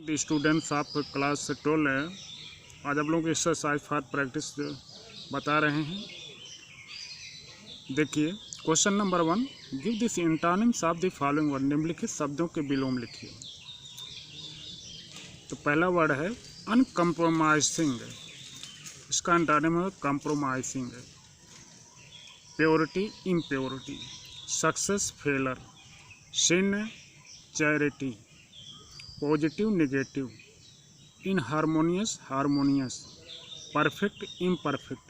The students of class 12 है। आज आप लोगों को एक्सरसाइज फॉर प्रैक्टिस बता रहे हैं। देखिए question number 1, give this antonyms of the following word. निम्नलिखित शब्दों के विलोम लिखिए। तो पहला वर्ड है अनकम्प्रोमाइजिंग, इसका एंटोनिम है compromising. Purity impurity, success failure, sin charity, positive negative, inharmonious harmonious, perfect imperfect,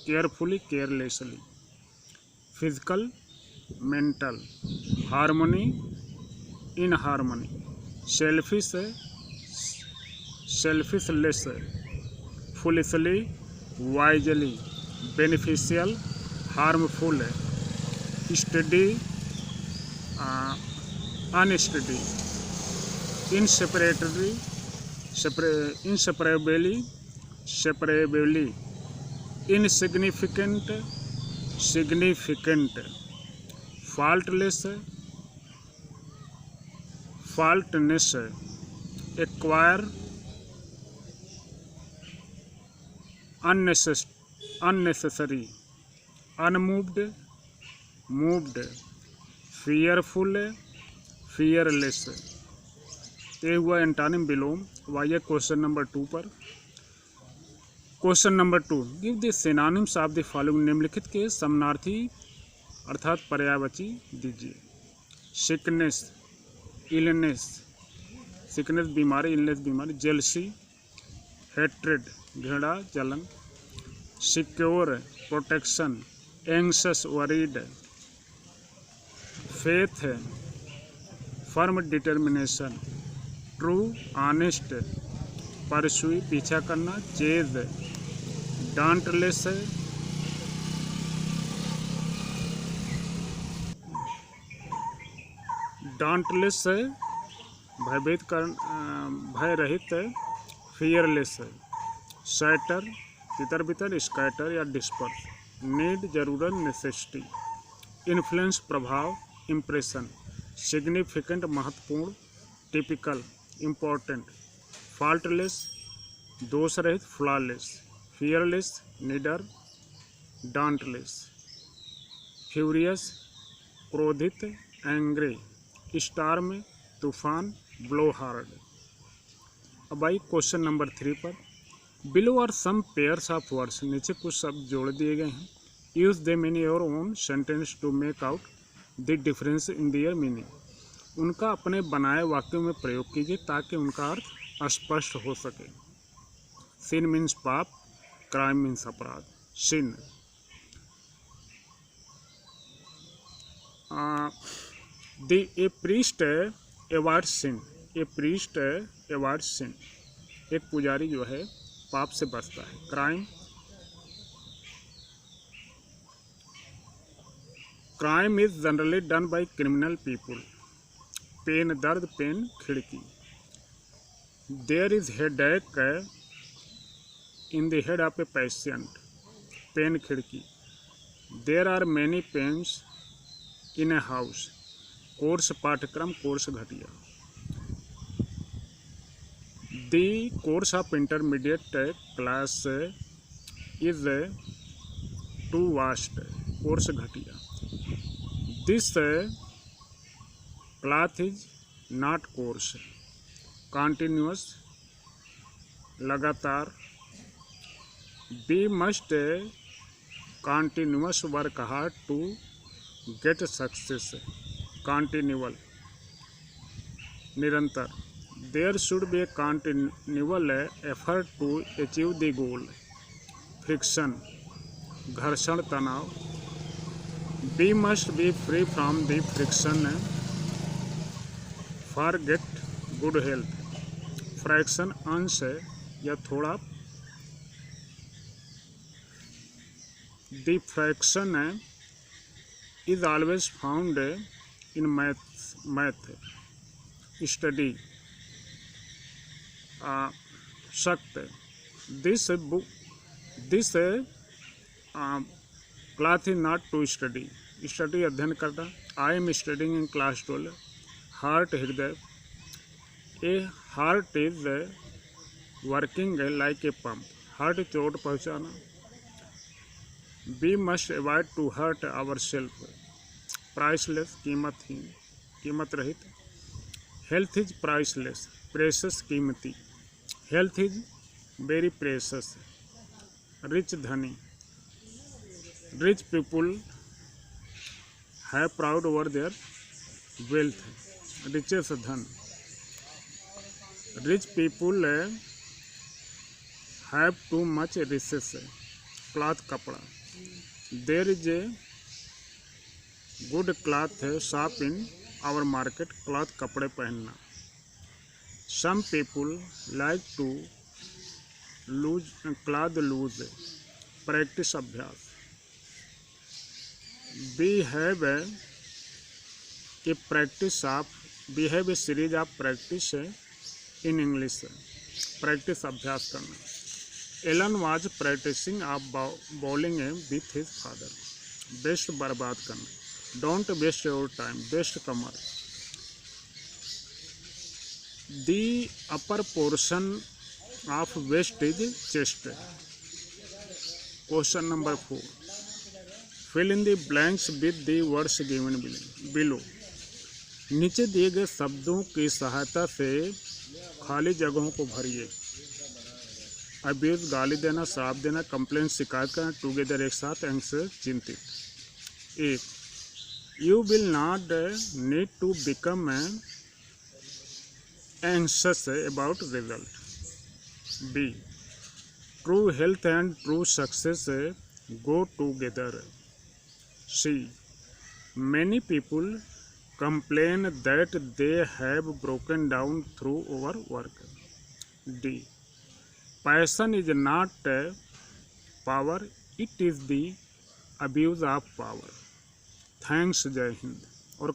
carefully carelessly, physical mental, harmony inharmony, selfish selfishless, foolishly wisely, beneficial harmful, study unstudy, inseparatory inseparably, separably, insignificant, significant, faultless, faultness, acquire, unnecessary, unmoved, moved, fearful, fearless। ये हुआ antonym विलोम। वाइए question number 2 पर। Question number 2, give the synonyms of the following. निम्नलिखित के समानार्थी अर्थात पर्यायवाची दीजिए। सिकनेस इलनेस, सिकनेस बीमारी, इलनेस बीमारी, जेलसी हेट्रेड घृणा जलन, secure protection, anxious worried, faith firm determination, true honest, pursue पीछा करना, चेज डांटलेस, डांटलेस भयभीत कर भय रहित, फियरलेस, सैटर तितर बितर, स्कैटर या डिस्पर्स, नीड जरूरत नेसेसिटी, इन्फ्लुएंस प्रभाव, इम्प्रेशन, सिग्निफिकेंट महत्वपूर्ण, टिपिकल इम्पोर्टेंट, फॉल्टलेस दोष रहित, फ्लॉलेस, फियरलेस निडर, डांटलेस, फ्यूरियस क्रोधित, एंग्री, स्टार्म तूफान, ब्लो हार्ड। अब आई क्वेश्चन नंबर 3 पर। Below are some pairs of words, नीचे कुछ शब्द जोड़ दिए गए हैं। Use them in your own sentence to make out the difference in their meaning. उनका अपने बनाए वाक्यों में प्रयोग कीजिए ताकि उनका अर्थ स्पष्ट हो सके। सिन मीन्स पाप, क्राइम मीन्स अपराध। Sin a priest avoids sin, a priest avoids sin, एक पुजारी जो है पाप से बचता है। Crime, crime is generally done by criminal people. Pain दर्द, पेन खिड़की। There is headache in the head of a patient, pane खिड़की। There are many panes in a house, course पाठ्यक्रम, कोर्स घटिया। The course of intermediate class is too vast, course घटिया। This cloth is not coarse, continuous लगातार। We must continuous work hard to get success, continual निरंतर। There should be a continual effort to achieve the goal. Friction घर्षण तनाव। We must be free from the friction for get good health. Fraction अंश या थोड़ा। The fraction is always found in math study. सख्त this cloth is not too study, study अध्ययन करना। I am studying in class 12। Heart हृदय। A heart is working like a pump, hurt चोट पहुँचाना। We must avoid to hurt our self, priceless कीमतहीन, कीमत रहित। Health is priceless, precious कीमती, health is very precious. Rich धनी, rich people have proud over their wealth, riches धन। Rich people have too much riches, cloth कपड़ा। There is a good cloth shop in our market, cloth कपड़े पहनना। Some people like to loose cloth loose, practice अभ्यास। We have a practice of, we have a series of practice in English, practice अभ्यास करना। Allen was practising of bowling with his father, waste बर्बाद करना। Don't waste your time, waist कमर। The upper portion of waist is chest. Question number 4, fill in the blanks with the words given below. नीचे दिए गए शब्दों की सहायता से खाली जगहों को भरिए। अब्यूज गाली देना, श्राप देना, कंप्लेंट शिकायत करना, टुगेदर एक साथ, एंग्शियस चिंतित। 1. You will not need to become anxious about result. B. True health and true success go together. C. Many people complain that they have broken down through overwork. D. Passion is not power, it is the abuse of power. Thanks, जय हिंद। और